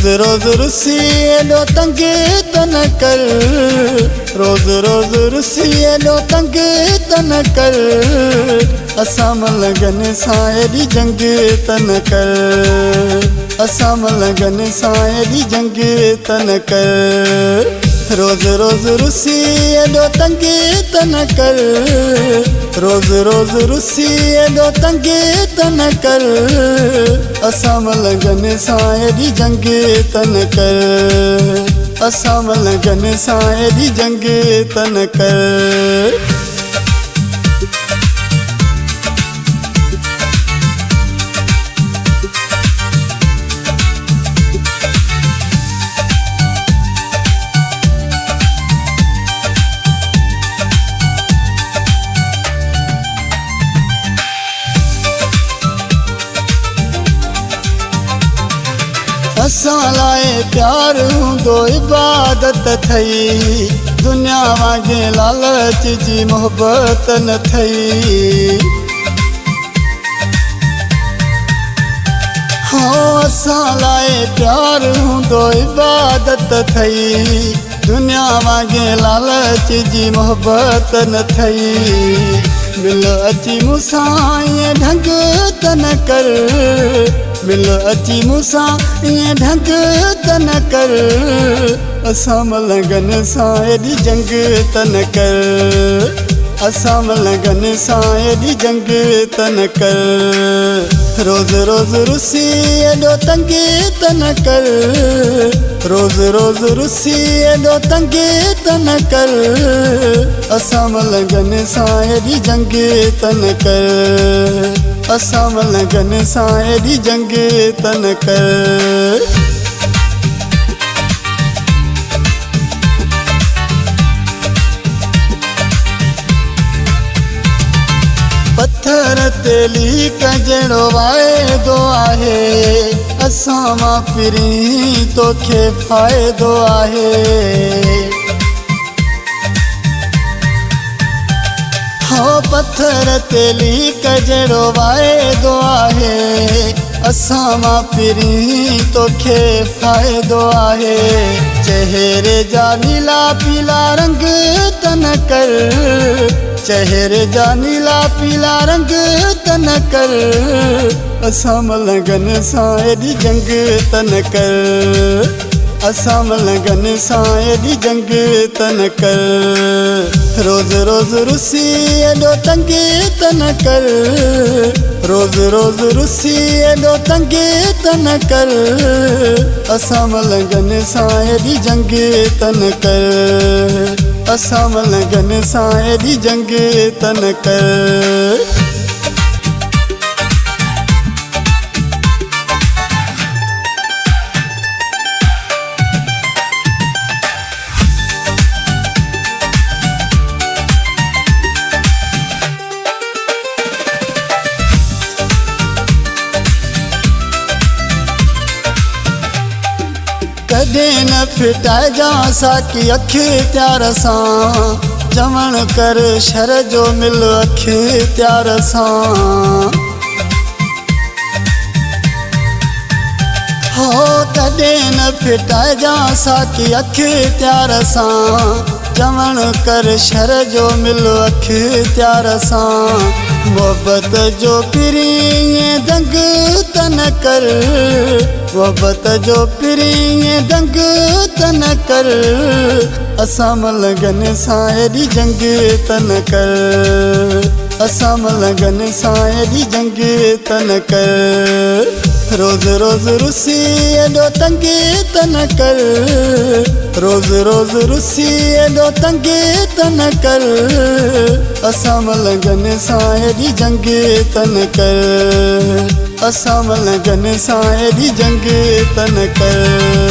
रोज़ रोज़ रुसी एॾो तंग त न कर, रोज़ रोज़ रुसी एॾो तंग त न कर, असां मलंगनि सां एॾी जंग त न कर, असां मलंगनि सां एॾी जंग त न कर। रोज़ रोज़ रुसी एॾो तंग त न कर, रोज़ रोज़ रुसी एॾो तंग त न कर, असां मलंगनि सां एॾी जंग त न कर, असां मलंगनि सां एॾी जंग त न कर। असां लाइ प्यार हूंदो इबादत थई, दुनिया वांगुरु लालच जी मोहबत न थई। असां लाइ प्यार हूंदो इबादत थई, दुनिया वांगुरु लालच जी मोहबत न थई। मिल अची मूंसां ईअं ढंग त न कर, मिल अची मूंसां ईअं ढंग त न कर, असां मलंगनि सां एॾी जंग त न कर, असां मलंगनि सां एॾी जंग त न कर। रोज़ रोज़ रुसी एॾो तंग त न कर, रोज़ रोज़ रुसी एॾो तंग त न कर, असां मलंगनि सां एॾी जंग त न कर, असां मलंगनि सां एॾी जंग त न कर। पत्थर ते लीक जहिड़ो वाइदो आहे, असां मां पिरी तोखे फ़ाइदो आहे। पत्थर ते लीक जहिड़ो वाइदो आहे, असां मां पिरी तोखे फ़ाइदो आहे। चेहरे जा नीला पीला रंग त न कर, चेहरे जा नीला पीला रंग त न कर, असां मलंगनि सां एॾी जंग त न कर, असां मलंगनि सां एॾी जंग त न कर। रोज़ रोज़ रुसी एॾो तंग त न कर, रोज़ रोज़ रुसी एॾो तंग त न कर, असां मलंगनि सां एॾी जंग त न कर, असां मलंगनि सां एॾी जंग त न कर। कॾहिं न फिटाइजां साकी अखि प्यार सां, चवण कर शर जो मिल अखि प्यार सां। कॾहिं न फिटाइजां साकी अखि प्यार सां, चवण कर शर जो मिल अखि प्यार सां। मोहब्बत जो पिरी ईअं दंग त न कर, मोहब्बत जो पिरी ईअं दंग त न कर, असां मलंगनि सां एॾी जंग त न कर, असां मलंगनि सां एॾी जंग त न कर। रोज़ रोज़ रुसी एॾो तंग त न कर, रोज़ रोज़ रुसी एॾो तंग त न कर, असां मलंगनि सां एॾी जंग त न कर, असां मलंगनि सां एॾी जंग त न कर।